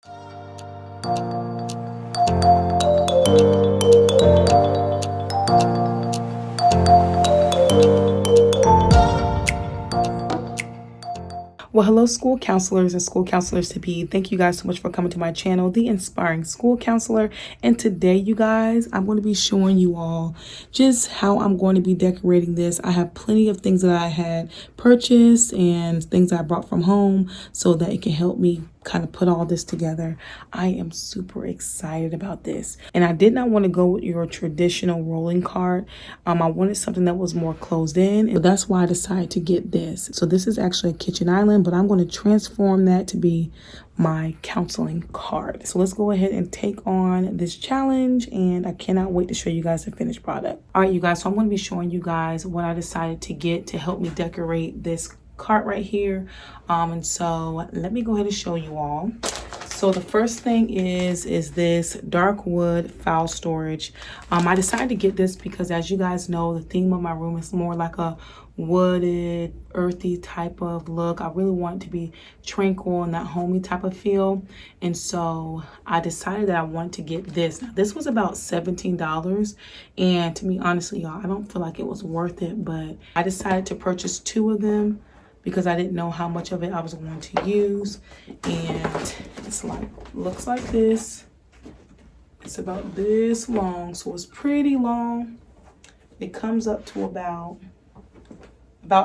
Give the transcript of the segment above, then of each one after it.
Well, hello, school counselors and school counselors to be. Thank you guys so much for coming to my channel, The Inspiring School Counselor. And today, you guys, I'm going to be showing you all just how I'm going to be decorating this. I have plenty of things that I had purchased and things I brought from home so that it can help me kind of put all this together. I am super excited about this. And I did not want to go with your traditional rolling cart. I wanted something that was more closed in. And that's why I decided to get this. So this is actually a kitchen island, but I'm going to transform that to be my counseling card. So let's go ahead and take on this challenge, and I cannot wait to show you guys the finished product. All right, you guys, so I'm going to be showing you guys what I decided to get to help me decorate this cart right here. And so let me go ahead and show you all. So the first thing is this dark wood file storage. I decided to get this because, as you guys know, the theme of my room is more like a wooded, earthy type of look. I really want it to be tranquil and that homey type of feel. And so I decided that I wanted to get this. Now, this was about $17. And to me, honestly, y'all, I don't feel like it was worth it, but I decided to purchase 2 of them because I didn't know how much of it I was going to use. And it's like, looks like this. It's about this long, so it's pretty long. It comes up to about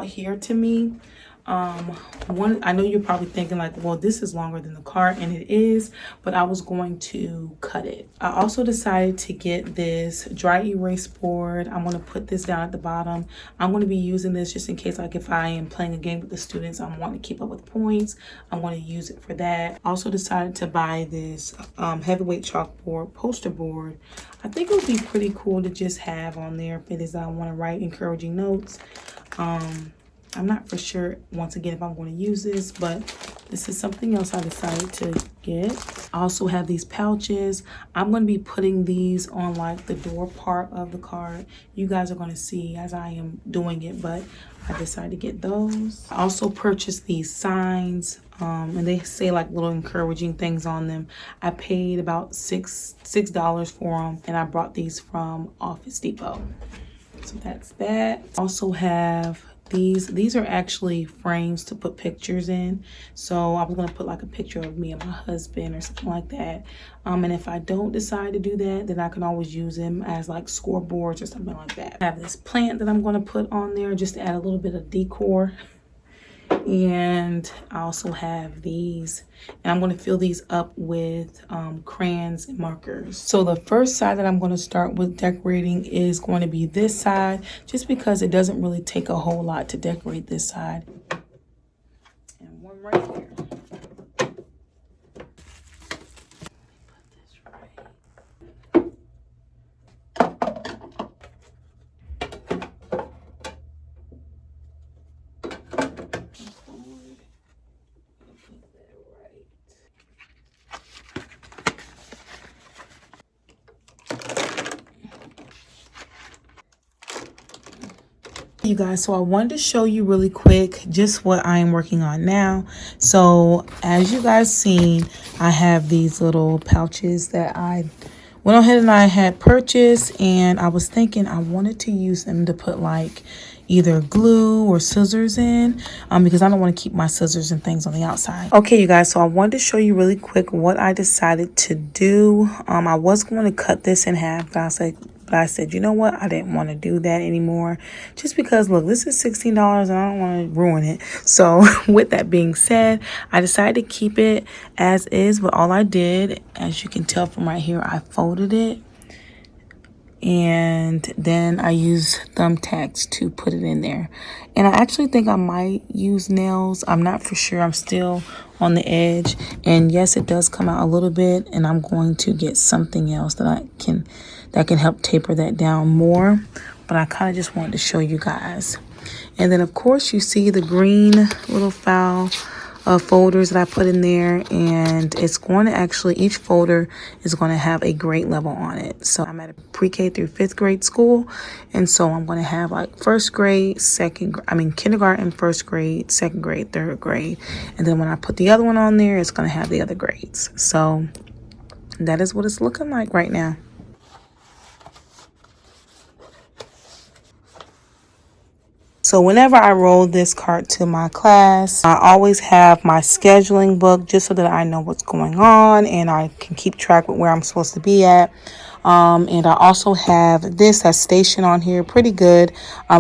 here to me. I know you're probably thinking like, well, this is longer than the cart, and it is, but I was going to cut it. I also decided to get this dry erase board. I'm going to put this down at the bottom. I'm going to be using this just in case, like if I am playing a game with the students, I'm wanting to keep up with points. I'm going to use it for that. Also decided to buy this heavyweight chalkboard poster board. I think it would be pretty cool to just have on there if it is that I want to write encouraging notes. I'm not for sure, once again, if I'm going to use this, but this is something else I decided to get. I also have these pouches. I'm going to be putting these on like the door part of the card. You guys are going to see as I am doing it, but I decided to get those. I also purchased these signs, and they say like little encouraging things on them. I paid about $6 for them, and I brought these from Office Depot. So that's that. Also have these are actually frames to put pictures in. So I was gonna put like a picture of me and my husband or something like that. And if I don't decide to do that, then I can always use them as like scoreboards or something like that. I have this plant that I'm gonna put on there just to add a little bit of decor. And I also have these, and I'm going to fill these up with crayons and markers. So the first side that I'm going to start with decorating is going to be this side, just because it doesn't really take a whole lot to decorate this side. And one right here. You guys, so I wanted to show you really quick just what I am working on now. So as you guys seen, I have these little pouches that I went ahead and I had purchased, and I was thinking I wanted to use them to put like either glue or scissors in, because I don't want to keep my scissors and things on the outside. Okay, you guys, so I wanted to show you really quick what I decided to do. I was going to cut this in half, but I said, you know what? I didn't want to do that anymore, just because, look, this is $16 and I don't want to ruin it. So with that being said, I decided to keep it as is, but all I did, as you can tell from right here, I folded it. And then I use thumbtacks to put it in there. And I actually think I might use nails. I'm not for sure. I'm still on the edge. And yes, it does come out a little bit. And I'm going to get something else that can help taper that down more. But I kind of just wanted to show you guys. And then, of course, you see the green little foul folders that I put in there, and it's going to actually, each folder is going to have a grade level on it. So I'm at a pre-K through 5th grade school, and so I'm going to have like first grade, kindergarten, first grade, second grade, third grade, and then when I put the other one on there, it's going to have the other grades. So that is what it's looking like right now. So whenever I roll this cart to my class, I always have my scheduling book just so that I know what's going on and I can keep track with where I'm supposed to be at. And I also have this as station on here, pretty good.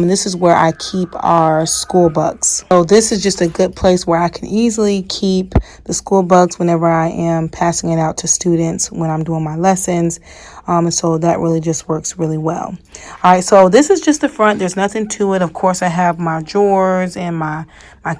This is where I keep our school books. So this is just a good place where I can easily keep the school books whenever I am passing it out to students when I'm doing my lessons. And so that really just works really well. All right, so this is just the front. There's nothing to it. Of course, I have my drawers and my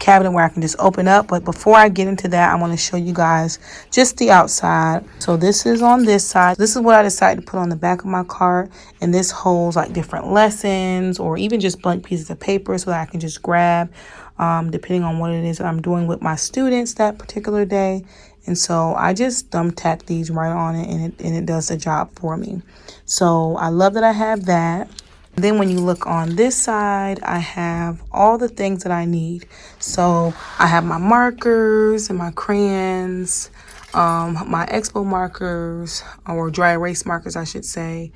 cabinet where I can just open up. But before I get into that, I want to show you guys just the outside. So this is on this side. This is what I decided to put on the back of my cart. And this holds like different lessons or even just blank pieces of paper so that I can just grab depending on what it is that I'm doing with my students that particular day. And so I just thumbtack these right on it, and it does the job for me. So I love that I have that. Then when you look on this side, I have all the things that I need. So I have my markers and my crayons, my expo markers, or dry erase markers, I should say.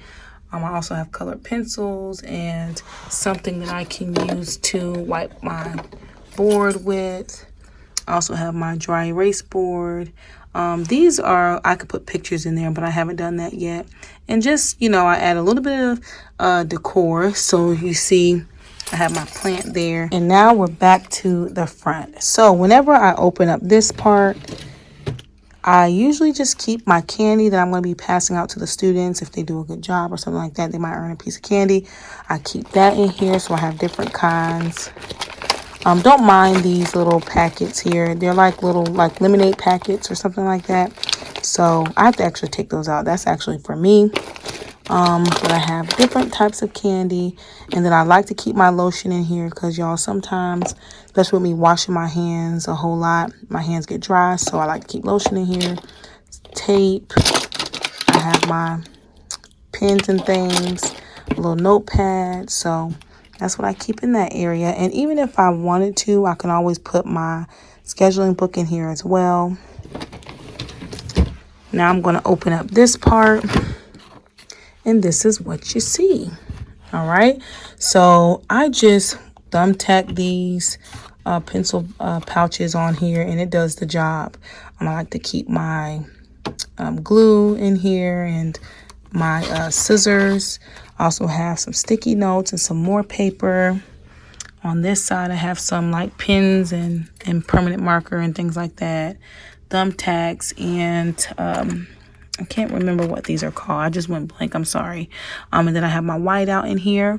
I also have colored pencils and something that I can use to wipe my board with. I also have my dry erase board. These are, I could put pictures in there, but I haven't done that yet. And just, I add a little bit of decor. So you see, I have my plant there. And now we're back to the front. So whenever I open up this part, I usually just keep my candy that I'm going to be passing out to the students. If they do a good job or something like that, they might earn a piece of candy. I keep that in here, so I have different kinds. Don't mind these little packets here. They're like little lemonade packets or something like that. So I have to actually take those out. That's actually for me. But I have different types of candy. And then I like to keep my lotion in here because y'all sometimes, especially with me washing my hands a whole lot, my hands get dry. So I like to keep lotion in here. Tape. I have my pens and things. A little notepad. So that's what I keep in that area. And even if I wanted to, I can always put my scheduling book in here as well. Now I'm going to open up this part. And this is what you see. All right. So I just thumbtack these pencil pouches on here, and it does the job. I like to keep my glue in here and my scissors. I also have some sticky notes and some more paper. On this side, I have some like pens and permanent marker and things like that. Thumbtacks and I can't remember what these are called. I just went blank. I'm sorry. And then I have my whiteout in here.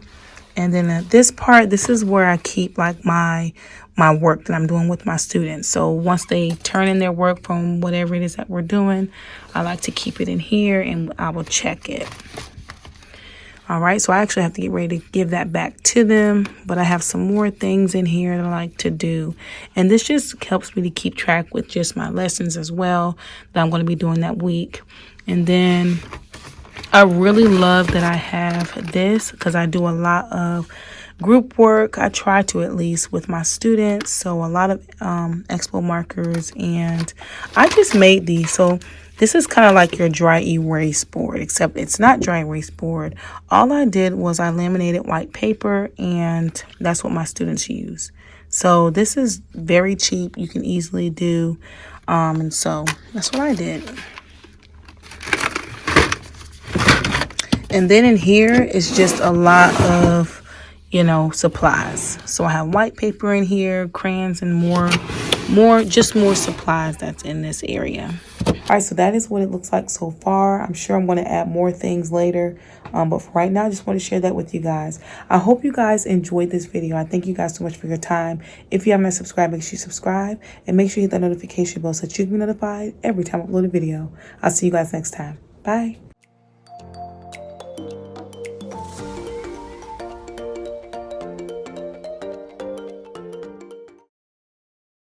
And then this part, this is where I keep like my work that I'm doing with my students. So once they turn in their work from whatever it is that we're doing, I like to keep it in here and I will check it. All right, so I actually have to get ready to give that back to them, but I have some more things in here that I like to do. And this just helps me to keep track with just my lessons as well that I'm going to be doing that week. And then I really love that I have this because I do a lot of group work. I try to, at least, with my students. So a lot of expo markers, and I just made these. So this is kind of like your dry erase board, except it's not dry erase board. All I did was I laminated white paper, and that's what my students use. So this is very cheap. You can easily do. And so that's what I did. And then in here is just a lot of, supplies. So I have white paper in here, crayons, and more supplies that's in this area. All right, so that is what it looks like so far. I'm sure I'm going to add more things later. But for right now, I just want to share that with you guys. I hope you guys enjoyed this video. I thank you guys so much for your time. If you haven't subscribed, make sure you subscribe. And make sure you hit that notification bell so that you can be notified every time I upload a video. I'll see you guys next time. Bye.